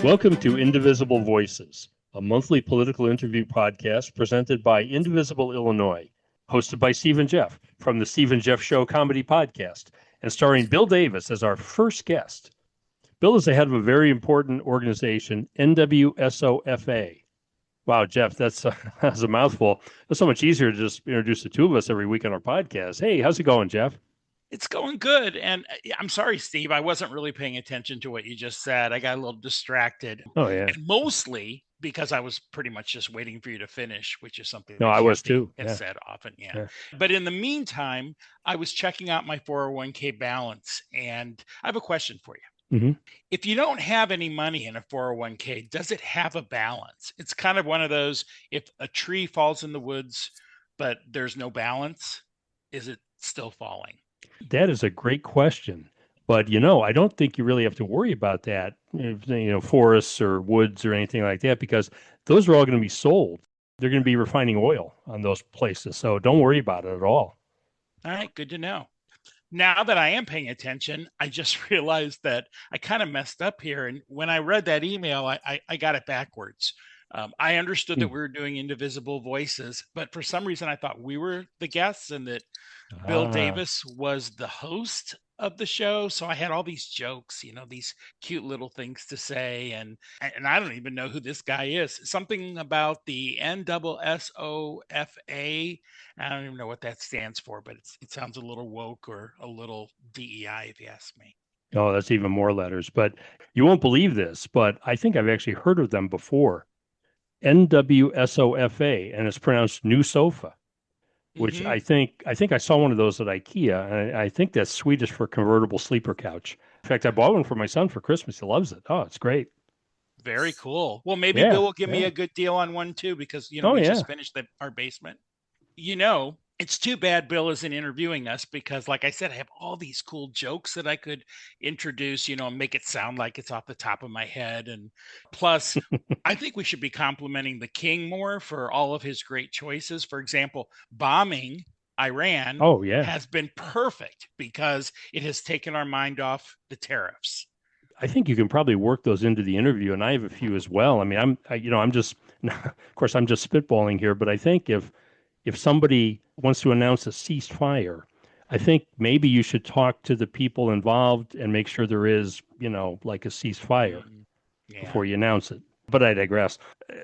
Welcome to Indivisible Voices, a monthly political interview podcast presented by Indivisible Illinois, hosted by Steve and Jeff from the Steve and Jeff Show comedy podcast, and starring Bill Davis as our first guest. Bill is the head of a very important organization, NWSOFA. Wow, Jeff, that's a mouthful. It's so much easier to just introduce the two of us every week on our podcast. Hey, how's it going, Jeff? It's going good. And I'm sorry, Steve, I wasn't really paying attention to what you just said. I got a little distracted. Oh, yeah. And mostly because I was pretty much just waiting for you to finish, which is something No, that I was Kathy too. has Yeah. said often. Yeah. Yeah. But in the meantime, I was checking out my 401k balance, and I have a question for you. Mhm. If you don't have any money in a 401k, does it have a balance? It's kind of one of those, if a tree falls in the woods, but there's no balance, is it still falling? That is a great question. But, I don't think you really have to worry about that, forests or woods or anything like that, because those are all going to be sold. They're going to be refining oil on those places. So don't worry about it at all. All right, good to know. Now that I am paying attention, I just realized that I kind of messed up here. And when I read that email, I got it backwards. I understood that Hmm. we were doing Indivisible Voices, but for some reason I thought we were the guests and that Bill Ah, Davis was the host of the show. So I had all these jokes, these cute little things to say. And I don't even know who this guy is. Something about the NWSOFA. I don't even know what that stands for, but it sounds a little woke or a little DEI, if you ask me. oh, that's even more letters. But you won't believe this, but I think I've actually heard of them before. NWSOFA, and it's pronounced new sofa, which Hmm. I think I saw one of those at IKEA, and I think that's Swedish for convertible sleeper couch. In fact, I bought one for my son for Christmas. He loves it. Oh, it's great. Very cool. Well, maybe Yeah, Bill will give me yeah. a good deal on one too, because Oh, we yeah. just finished our basement. It's too bad Bill isn't interviewing us because, like I said, I have all these cool jokes that I could introduce, and make it sound like it's off the top of my head. And plus, I think we should be complimenting the king more for all of his great choices. For example, bombing Iran Oh, yeah. has been perfect because it has taken our mind off the tariffs. I think you can probably work those into the interview, and I have a few as well. I mean, I'm just, of course, I'm just spitballing here, but I think if somebody wants to announce a ceasefire, I think maybe you should talk to the people involved and make sure there is, like a ceasefire Mm, yeah. before you announce it. But I digress.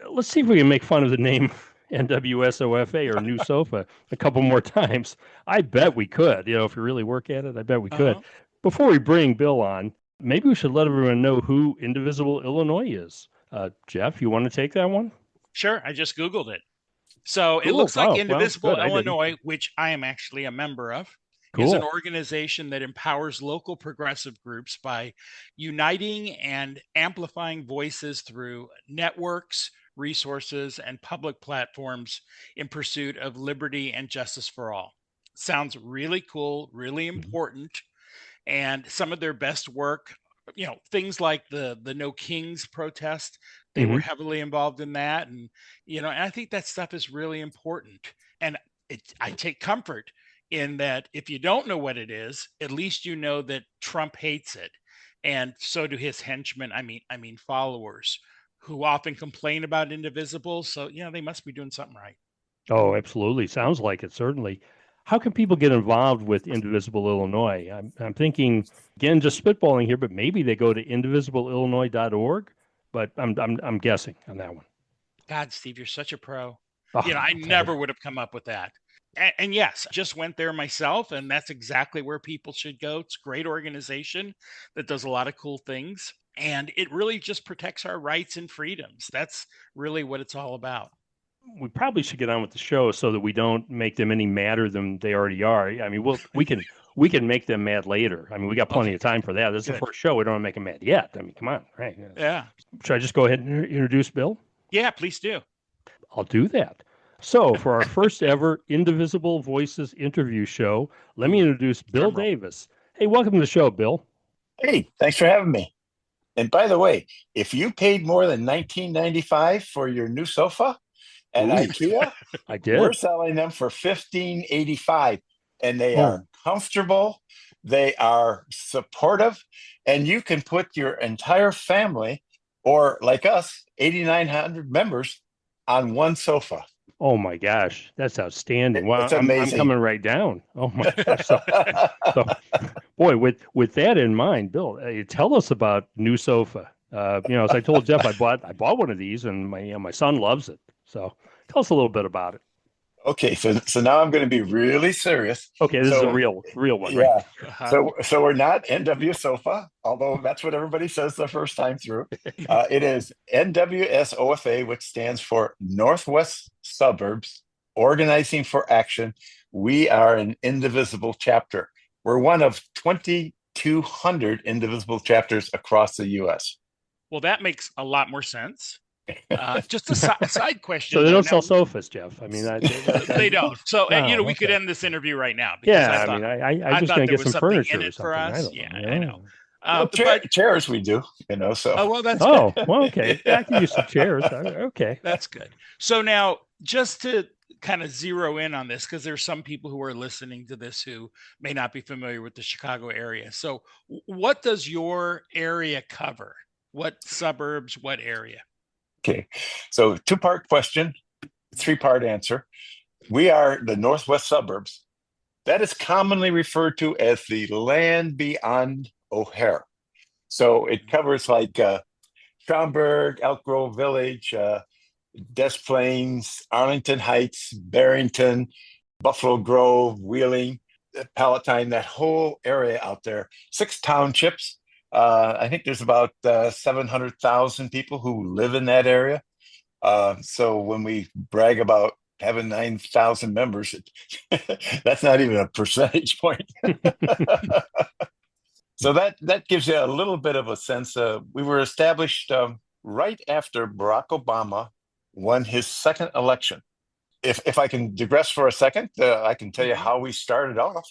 Let's see if we can make fun of the name NWSOFA or New Sofa a couple more times. I bet we could. If you really work at it, I bet we could. Uh-huh. Before we bring Bill on, maybe we should let everyone know who Indivisible Illinois is. Jeff, you want to take that one? Sure. I just Googled it. So it Cool. looks like Oh, well, Indivisible good. I didn't. Illinois, which I am actually a member of, is an Cool. organization that empowers local progressive groups by uniting and amplifying voices through networks, resources, and public platforms in pursuit of liberty and justice for all. Sounds really cool, really Mhm. important. And some of their best work, things like the No Kings protest, they were Mhm. heavily involved in that. And I think that stuff is really important. And I take comfort in that if you don't know what it is, at least you know that Trump hates it. And so do his henchmen, I mean followers who often complain about Indivisible. So, they must be doing something right. Oh, absolutely. Sounds like it, certainly. How can people get involved with Indivisible Illinois? I'm thinking, again, just spitballing here, but maybe they go to indivisible.illinois.org, but I'm guessing on that one. God, Steve, you're such a pro. Oh, I tell you. never would have come up with that. And yes, just went there myself, and that's exactly where people should go. It's a great organization that does a lot of cool things, and it really just protects our rights and freedoms. That's really what it's all about. We probably should get on with the show so that we don't make them any madder than they already are. I mean, we can make them mad later. I mean, we got plenty Okay, of time for that. This is the good. first show. We don't want to make them mad yet. I mean, come on, right? Yes. Yeah. Should I just go ahead and introduce Bill? Yeah, please do. I'll do that. So, for our first ever Indivisible Voices interview show, let me Ooh, introduce Bill drum roll. Davis. Hey, welcome to the show, Bill. Hey, thanks for having me. And by the way, if you paid more than 19.95 for your new sofa at Ooh, IKEA, I we're did. selling them for 15.85, and they Oh, are comfortable, they are supportive, and you can put your entire family or like us, 8,900 members on one sofa. Oh my gosh, that's outstanding. Well, It's I'm amazing. coming right down. Oh my gosh. So boy, with that in mind, Bill, tell us about New Sofa. As I told Jeff, I bought one of these, and my son loves it. So tell us a little bit about it. Okay, so now I'm going to be really serious. Okay, this is a So real one, right? yeah, Uh-huh. so we're not NWSOFA, although that's what everybody says the first time through. It is NWSOFA, which stands for Northwest Suburbs Organizing for Action. We are an indivisible chapter. We're one of 2,200 indivisible chapters across the U.S. Well, that makes a lot more sense. Just a side question. So they though. don't Now, sell sofas, Jeff. I mean, they don't. So, No, we could okay. end this interview right now. Because Yeah, I thought, I'm just thought going to there get was some something furniture in or it for something. I us. don't Yeah, know. I know. Well, But chairs we do, so. oh well, that's Oh, good. well, okay. I can use some chairs. Okay. That's good. So now, just to kind of zero in on this, because there's some people who are listening to this who may not be familiar with the Chicago area. So, what does your area cover? What suburbs? What area? Okay, so two-part question, three-part answer. We are the Northwest Suburbs. That is commonly referred to as the land beyond O'Hare. So it covers like Schaumburg, Elk Grove Village, Des Plaines, Arlington Heights, Barrington, Buffalo Grove, Wheeling, Palatine, that whole area out there. 6 townships. I think there's about 700,000 people who live in that area. So when we brag about having 9,000 members, that's not even a percentage point. So that gives you a little bit of a sense. We were established right after Barack Obama won his second election. If I can digress for a second, I can tell you how we started off.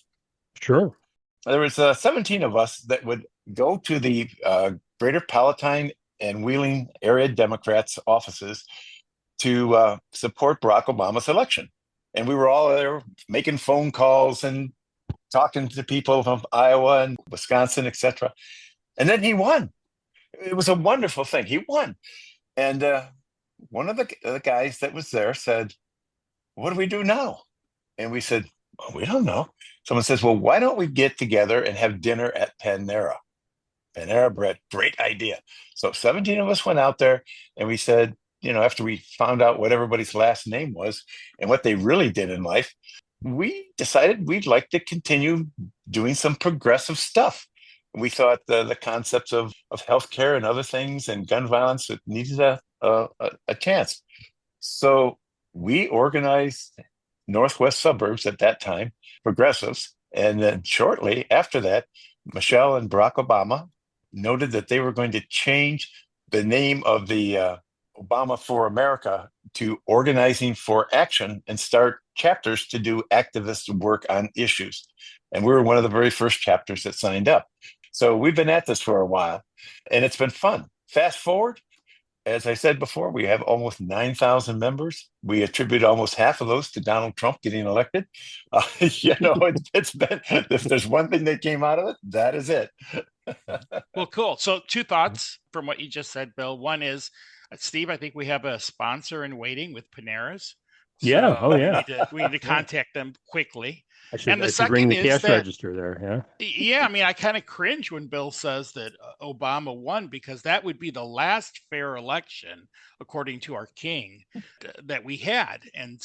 Sure. There was 17 of us that would go to the Greater Palatine and Wheeling area Democrats' offices to support Barack Obama's election. And we were all there making phone calls and talking to people from Iowa and Wisconsin, etc. And then he won. It was a wonderful thing. He won. And one of the guys that was there said, "What do we do now?" And we said, "Well, we don't know." Someone says, "Well, why don't we get together and have dinner at Panera?" Panera Bread, great idea. So 17 of us went out there and we said, after we found out what everybody's last name was and what they really did in life, we decided we'd like to continue doing some progressive stuff. We thought the concepts of healthcare and other things and gun violence, it needed a chance. So we organized Northwest Suburbs at that time, progressives. And then shortly after that, Michelle and Barack Obama noted that they were going to change the name of the Obama for America to Organizing for Action and start chapters to do activist work on issues. And we were one of the very first chapters that signed up. So we've been at this for a while and it's been fun. Fast forward, as I said before, we have almost 9,000 members. We attribute almost half of those to Donald Trump getting elected. It's been, if there's one thing that came out of it, that is it. Well, cool. So 2 thoughts from what you just said, Bill. One is, Steve, I think we have a sponsor in waiting with Panera's. Yeah. Oh, yeah. We need to contact them quickly. I should ring second the is cash that- register there. Yeah. Yeah, I mean, I kind of cringe when Bill says that Obama won, because that would be the last fair election, according to our king, that we had. And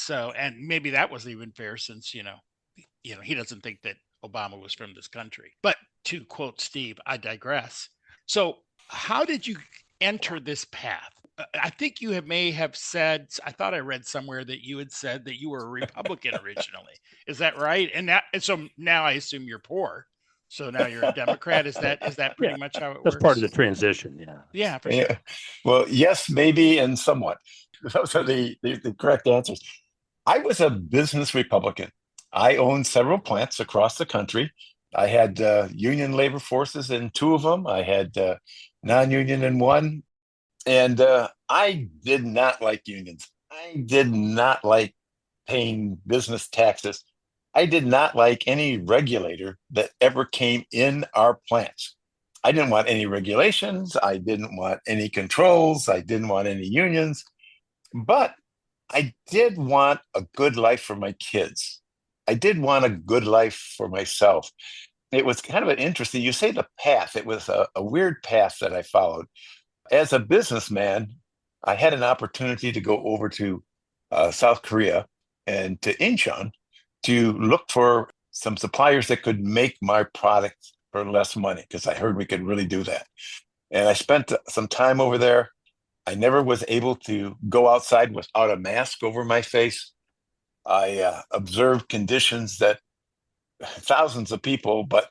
maybe that wasn't even fair since, he doesn't think that Obama was from this country. But to quote Steve, I digress. So how did you enter this path? I think you may have said, I thought I read somewhere that you had said that you were a Republican originally. Is that right? And so now I assume you're poor. So now you're a Democrat. Is that pretty much how it works? That's part of the transition. Yeah. Yeah, for sure. Well, yes, maybe, and somewhat. Those are the correct answers. I was a business Republican. I owned several plants across the country. I had union labor forces in 2 of them. I had non-union in 1. And I did not like unions. I did not like paying business taxes. I did not like any regulator that ever came in our plants. I didn't want any regulations. I didn't want any controls. I didn't want any unions. But I did want a good life for my kids. I did want a good life for myself. It was kind of an interesting, you say the path, it was a weird path that I followed. As a businessman, I had an opportunity to go over to South Korea and to Incheon to look for some suppliers that could make my product for less money, because I heard we could really do that. And I spent some time over there. I never was able to go outside without a mask over my face. I observed conditions that thousands of people, but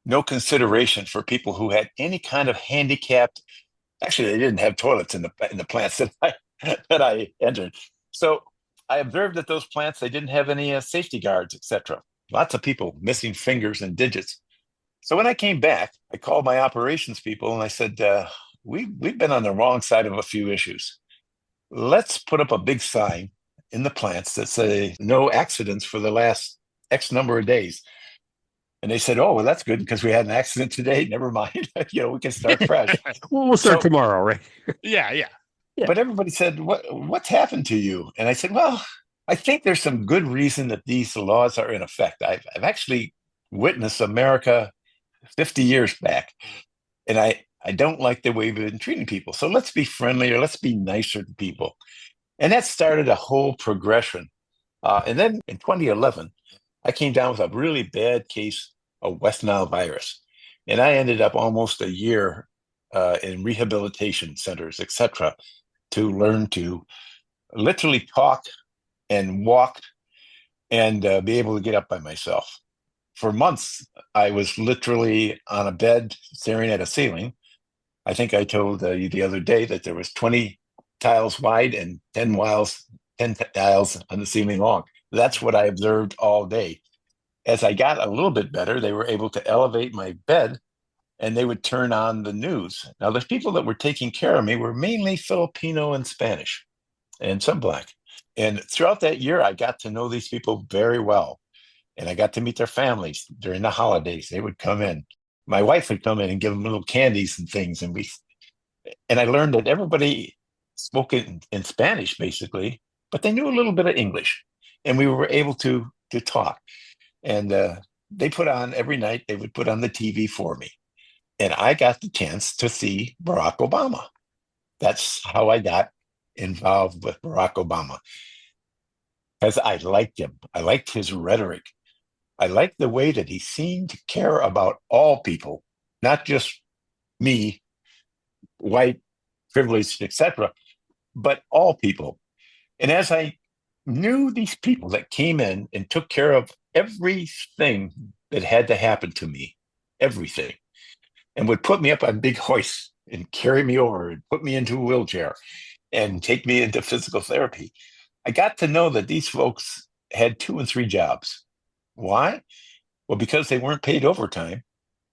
no consideration for people who had any kind of handicapped. Actually, they didn't have toilets in the plants that I entered. So I observed that those plants, they didn't have any safety guards, etc. Lots of people missing fingers and digits. So when I came back, I called my operations people and I said, we've been on the wrong side of a few issues. Let's put up a big sign in the plants that say no accidents for the last X number of days. And they said, oh, well, that's good because we had an accident today. Never mind. We can start fresh. We'll start tomorrow, right? Yeah. But everybody said, what's happened to you? And I said, well, I think there's some good reason that these laws are in effect. I've actually witnessed America 50 years back. And I don't like the way we've been treating people. So let's be friendlier. Let's be nicer to people. And that started a whole progression. And then in 2011, I came down with a really bad case of West Nile virus. And I ended up almost a year in rehabilitation centers, etc., to learn to literally talk and walk and be able to get up by myself. For months, I was literally on a bed staring at a ceiling. I think I told you the other day that there was 20 tiles wide and 10 tiles on the ceiling long. That's what I observed all day. As I got a little bit better, they were able to elevate my bed and they would turn on the news. Now, the people that were taking care of me were mainly Filipino and Spanish and some Black. And throughout that year, I got to know these people very well. And I got to meet their families during the holidays. They would come in. My wife would come in and give them little candies and things. And I learned that everybody spoke in Spanish, basically, but they knew a little bit of English. And we were able to talk. And they put on every night, they would put on the TV for me. And I got the chance to see Barack Obama. That's how I got involved with Barack Obama. Because I liked him. I liked his rhetoric. I liked the way that he seemed to care about all people, not just me, white, privileged, etc., but all people. And as I knew these people that came in and took care of everything that had to happen to me, everything, and would put me up on big hoists and carry me over and put me into a wheelchair and take me into physical therapy, I got to know that these folks had 2 and 3 jobs. Why? Well, because they weren't paid overtime.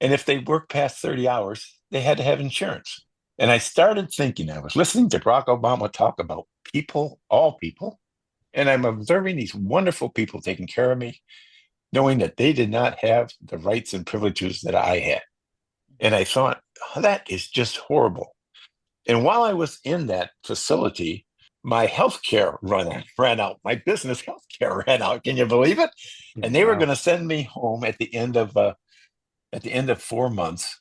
And if they worked past 30 hours, they had to have insurance. And I started thinking, I was listening to Barack Obama talk about people, all people, and I'm observing these wonderful people taking care of me, knowing that they did not have the rights and privileges that I had. And I thought, oh, that is just horrible. And while I was in that facility, my healthcare ran out. My business healthcare ran out. Can you believe it? And they were going to send me home at the end of 4 months.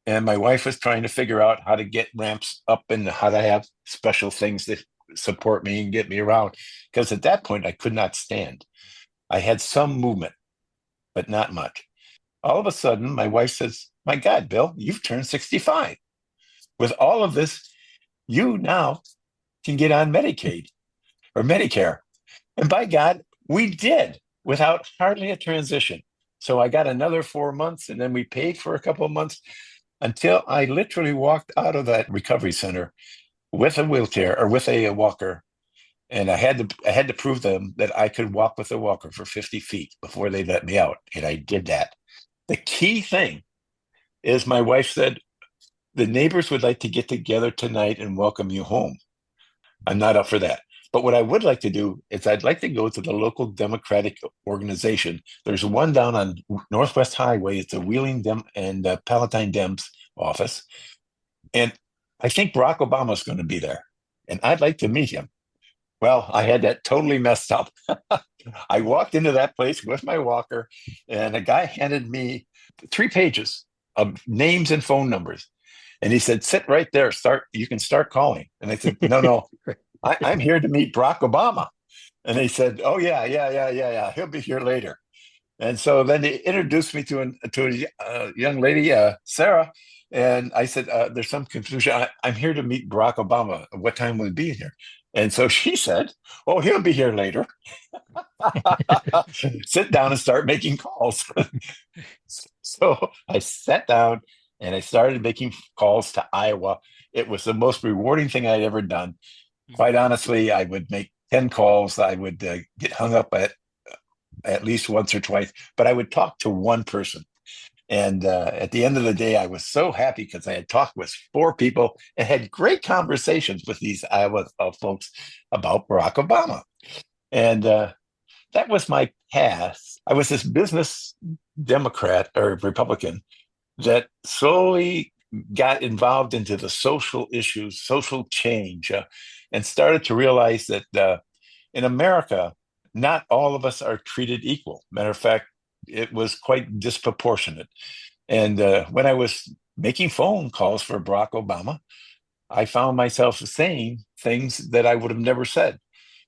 And my wife was trying to figure out how to get ramps up and how to have special things that support me and get me around. Because at that point, I could not stand. I had some movement, but not much. All of a sudden, my wife says, my God, Bill, you've turned 65. With all of this, you now can get on Medicaid or Medicare. And by God, we did without hardly a transition. So I got another 4 months and then we paid for a couple of months until I literally walked out of that recovery center with a wheelchair or with a walker. And I had to prove them that I could walk with a walker for 50 feet before they let me out. And I did that. The key thing is my wife said, the neighbors would like to get together tonight and welcome you home. I'm not up for that. But what I would like to do is I'd like to go to the local Democratic organization. There's one down on Northwest Highway. It's a Wheeling and Palatine Dems office. And I think Barack Obama's going to be there. And I'd like to meet him. Well, I had that totally messed up. I walked into that place with my walker, and a guy handed me 3 pages of names and phone numbers. And he said, sit right there. You can start calling. And I said, no, I'm here to meet Barack Obama. And they said, oh, yeah. He'll be here later. And so then they introduced me to a young lady, Sarah. And I said, there's some confusion. I'm here to meet Barack Obama. What time will he be here? And so she said, oh, he'll be here later. Sit down and start making calls. So I sat down and I started making calls to Iowa. It was the most rewarding thing I'd ever done. Quite honestly, I would make 10 calls. I would get hung up at least once or twice, but I would talk to one person. And at the end of the day, I was so happy because I had talked with 4 people and had great conversations with these Iowa folks about Barack Obama. And that was my path. I was this business Democrat or Republican that slowly got involved into the social issues, social change, and started to realize that in America, not all of us are treated equal. Matter of fact, it was quite disproportionate. And when I was making phone calls for Barack Obama, I found myself saying things that I would have never said.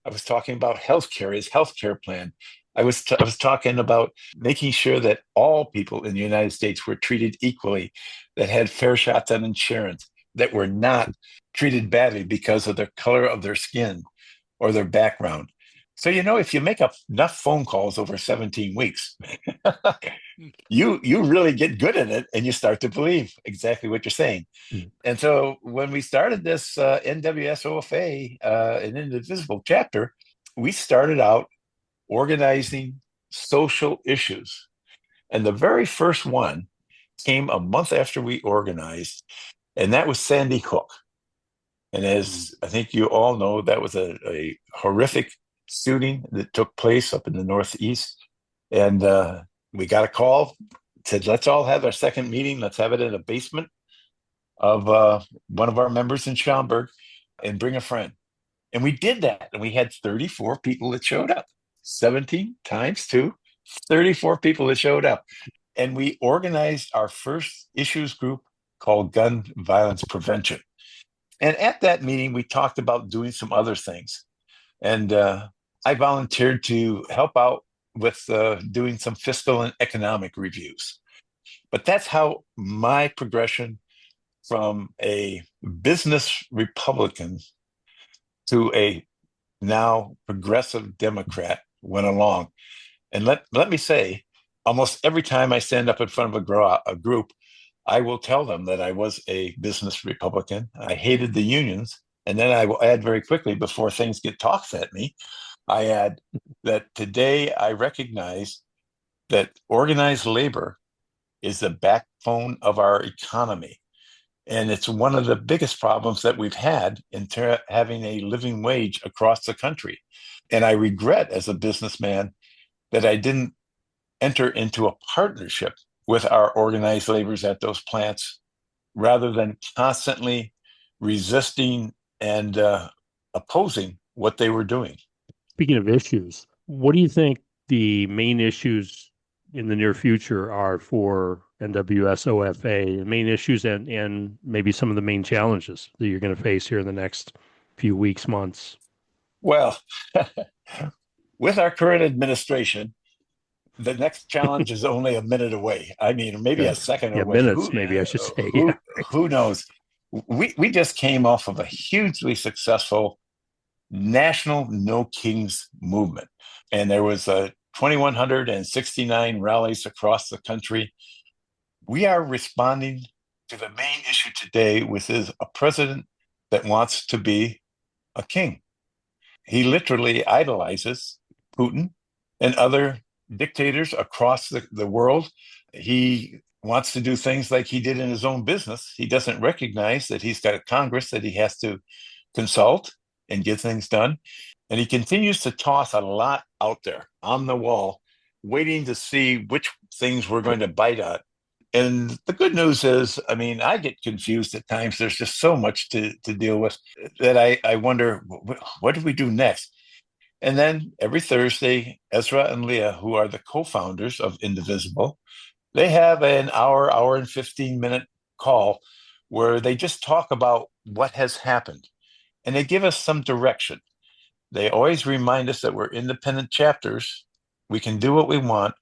I was talking about healthcare, his healthcare plan. I was talking about making sure that all people in the United States were treated equally, that had fair shots on insurance, that were not treated badly because of the color of their skin or their background. So, if you make enough phone calls over 17 weeks, you really get good at it and you start to believe exactly what you're saying. Mm. And so when we started this NWSOFA, an Indivisible chapter, we started out organizing social issues. And the very first one came a month after we organized, and that was Sandy Hook. And as I think you all know, that was a horrific shooting that took place up in the Northeast. And we got a call, said, let's all have our second meeting. Let's have it in a basement of one of our members in Schaumburg and bring a friend. And we did that. And we had 34 people that showed up. 17 times 2, 34 people that showed up. And we organized our first issues group called Gun Violence Prevention. And at that meeting, we talked about doing some other things. And I volunteered to help out with doing some fiscal and economic reviews. But that's how my progression from a business Republican to a now progressive Democrat went along. And let me say, almost every time I stand up in front of a group, I will tell them that I was a business Republican. I hated the unions. And then I will add very quickly, before things get tossed at me, I add that today I recognize that organized labor is the backbone of our economy. And it's one of the biggest problems that we've had in having a living wage across the country. And I regret as a businessman that I didn't enter into a partnership with our organized laborers at those plants rather than constantly resisting and opposing what they were doing. Speaking of issues, what do you think the main issues in the near future are for NWSOFA, the main issues and maybe some of the main challenges that you're going to face here in the next few weeks, months? Well, with our current administration, the next challenge is only a minute away. I mean, maybe a second away. Minutes, maybe I should say. Who knows? We just came off of a hugely successful national No Kings movement. And there was 2,169 rallies across the country. We are responding to the main issue today, which is a president that wants to be a king. He literally idolizes Putin and other dictators across the world. He wants to do things like he did in his own business. He doesn't recognize that he's got a Congress that he has to consult and get things done. And he continues to toss a lot out there on the wall, waiting to see which things we're going to bite on. And the good news is, I mean, I get confused at times. There's just so much to deal with that I wonder, what do we do next? And then every Thursday, Ezra and Leah, who are the co-founders of Indivisible, they have an hour and 15-minute call where they just talk about what has happened. And they give us some direction. They always remind us that we're independent chapters. We can do what we want.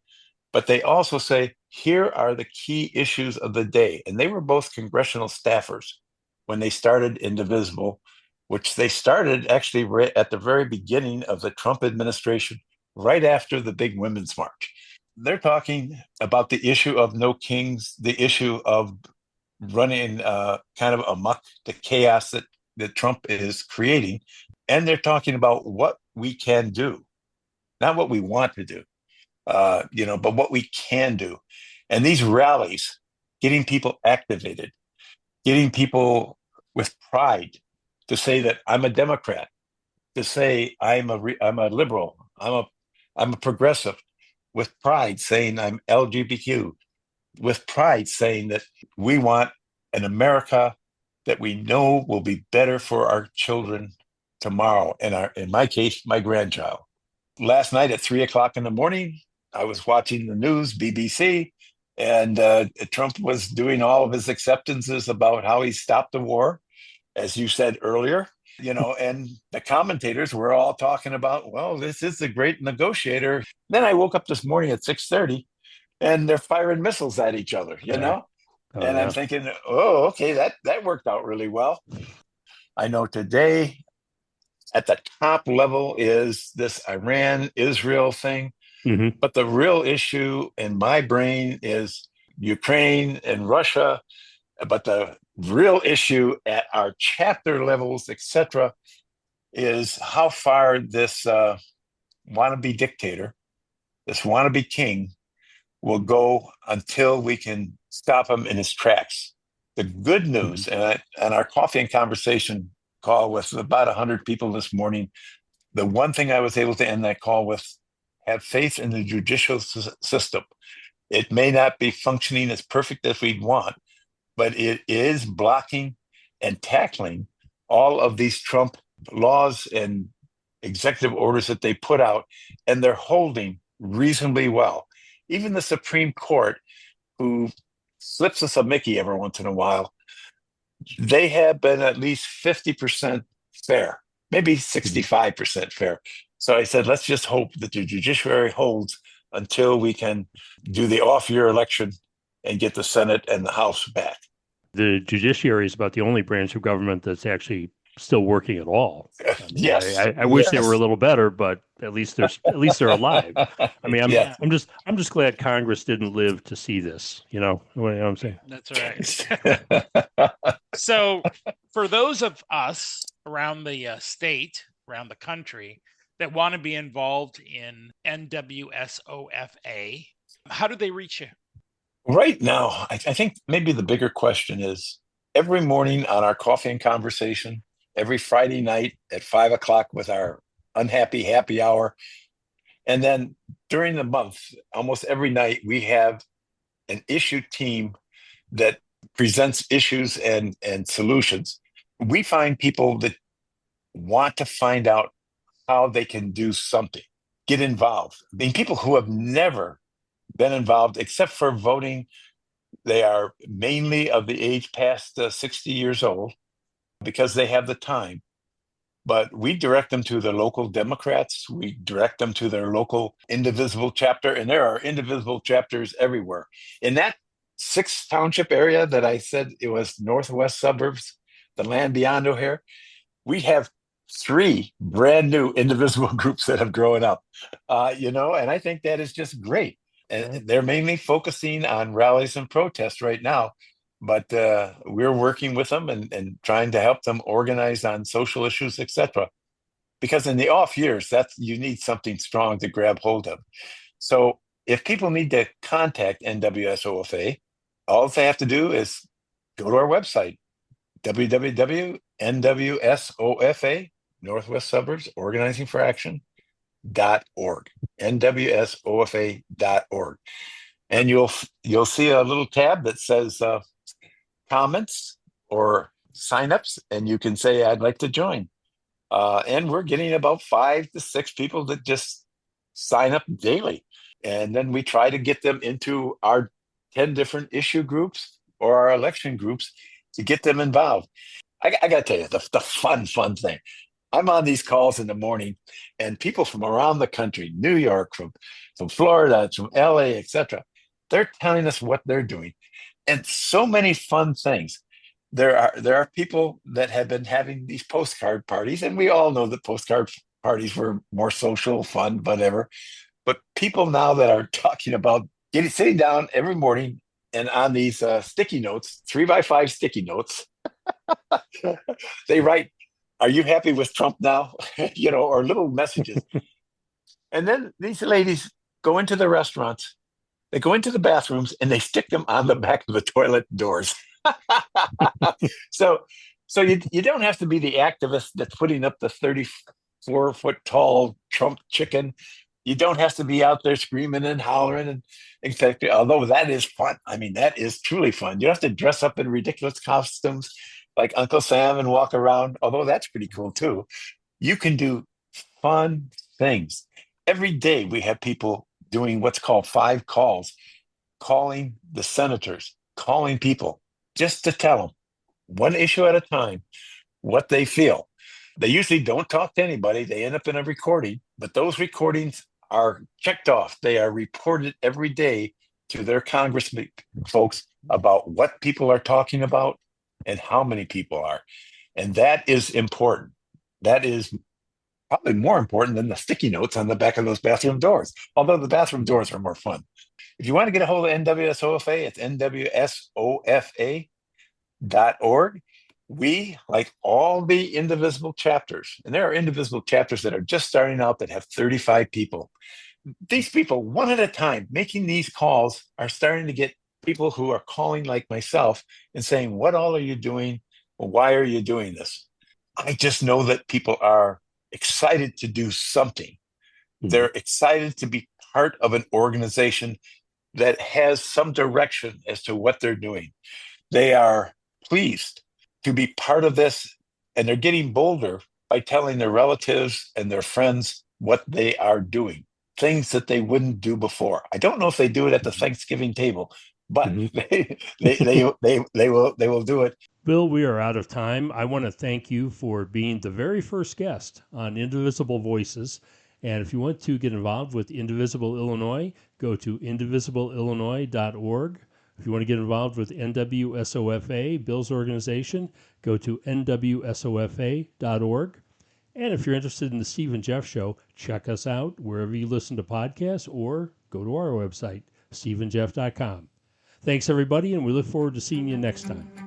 But they also say, here are the key issues of the day. And they were both congressional staffers when they started Indivisible, which they started actually right at the very beginning of the Trump administration, right after the big Women's March. They're talking about the issue of no kings, the issue of running kind of amok, the chaos that Trump is creating. And they're talking about what we can do, not what we want to do. But what we can do. And these rallies, getting people activated, getting people with pride to say that I'm a Democrat, to say I'm a liberal, I'm a progressive, with pride saying I'm LGBTQ, with pride saying that we want an America that we know will be better for our children tomorrow, and in my case, my grandchild. Last night at 3:00 in the morning, I was watching the news, BBC, and Trump was doing all of his acceptances about how he stopped the war, as you said earlier, and the commentators were all talking about, well, this is the great negotiator. Then I woke up this morning at 6:30 and they're firing missiles at each other, and I'm thinking, oh, okay, that worked out really well. I know today at the top level is this Iran-Israel thing. Mm-hmm. But the real issue in my brain is Ukraine and Russia. But the real issue at our chapter levels, etc., is how far this wannabe dictator, this wannabe king, will go until we can stop him in his tracks. The good news, and our coffee and conversation call with about 100 people this morning, the one thing I was able to end that call with: have faith in the judicial system. It may not be functioning as perfect as we'd want, but it is blocking and tackling all of these Trump laws and executive orders that they put out, and they're holding reasonably well. Even the Supreme Court, who slips us a Mickey every once in a while, they have been at least 50% fair, maybe 65% fair. So I said, let's just hope that the judiciary holds until we can do the off-year election and get the Senate and the House back. The judiciary is about the only branch of government that's actually still working at all. I mean, Yes, I wish they were a little better, but at least they're alive. I mean, I'm just glad Congress didn't live to see this. You know what I'm saying? That's right. So, for those of us around the state, around the country, that want to be involved in NWSOFA, how do they reach you? Right now, I think maybe the bigger question is, every morning on our coffee and conversation, every Friday night at 5:00 with our unhappy happy hour, and then during the month, almost every night, we have an issue team that presents issues and solutions. We find people that want to find out how they can do something, get involved. I mean, people who have never been involved except for voting. They are mainly of the age past 60 years old because they have the time. But we direct them to the local Democrats. We direct them to their local Indivisible chapter. And there are Indivisible chapters everywhere. In that 6th township area that I said it was Northwest Suburbs, the land beyond O'Hare, we have 3 brand new Indivisible groups that have grown up, and I think that is just great. And they're mainly focusing on rallies and protests right now, but we're working with them and trying to help them organize on social issues, etc. Because in the off years, you need something strong to grab hold of. So if people need to contact NWSOFA, all they have to do is go to our website, www.nwsofa.org. Northwest Suburbs Organizing for Action.org, NWSOFA.org. And you'll see a little tab that says comments or signups, and you can say, I'd like to join. And we're getting about 5 to 6 people that just sign up daily. And then we try to get them into our 10 different issue groups or our election groups to get them involved. I got to tell you, the fun thing. I'm on these calls in the morning, and people from around the country, New York, from Florida, from LA, etc., they're telling us what they're doing. And so many fun things. There are people that have been having these postcard parties, and we all know that postcard parties were more social, fun, whatever. But people now that are talking about sitting down every morning and on these sticky notes, 3x5 sticky notes, they write, "Are you happy with Trump now?" Or little messages. And then these ladies go into the restaurants, they go into the bathrooms, and they stick them on the back of the toilet doors. So you don't have to be the activist that's putting up the 34-foot tall Trump chicken. You don't have to be out there screaming and hollering and exactly. Although that is fun. I mean, that is truly fun. You don't have to dress up in ridiculous costumes like Uncle Sam and walk around. Although that's pretty cool too. You can do fun things. Every day we have people doing what's called 5 calls, calling the senators, calling people, just to tell them one issue at a time what they feel. They usually don't talk to anybody. They end up in a recording, but those recordings are checked off. They are reported every day to their congressmen folks about what people are talking about and how many people are. And that is important. That is probably more important than the sticky notes on the back of those bathroom doors, although the bathroom doors are more fun. If you want to get a hold of NWSOFA, it's NWSOFA.org. We, like all the indivisible chapters, and there are indivisible chapters that are just starting out that have 35 people. These people, one at a time, making these calls, are starting to get people who are calling like myself and saying, what all are you doing? Why are you doing this? I just know that people are excited to do something. They're excited to be part of an organization that has some direction as to what they're doing. They are pleased to be part of this, and they're getting bolder by telling their relatives and their friends what they are doing, things that they wouldn't do before. I don't know if they do it at the Thanksgiving table, but they will do it. Bill, we are out of time. I want to thank you for being the very first guest on Indivisible Voices. And if you want to get involved with Indivisible Illinois, go to indivisible.illinois.org. If you want to get involved with NWSOFA, Bill's organization, go to nwsofa.org. And if you're interested in the Steve and Jeff Show, check us out wherever you listen to podcasts or go to our website, steveandjeff.com. Thanks, everybody, and we look forward to seeing you next time.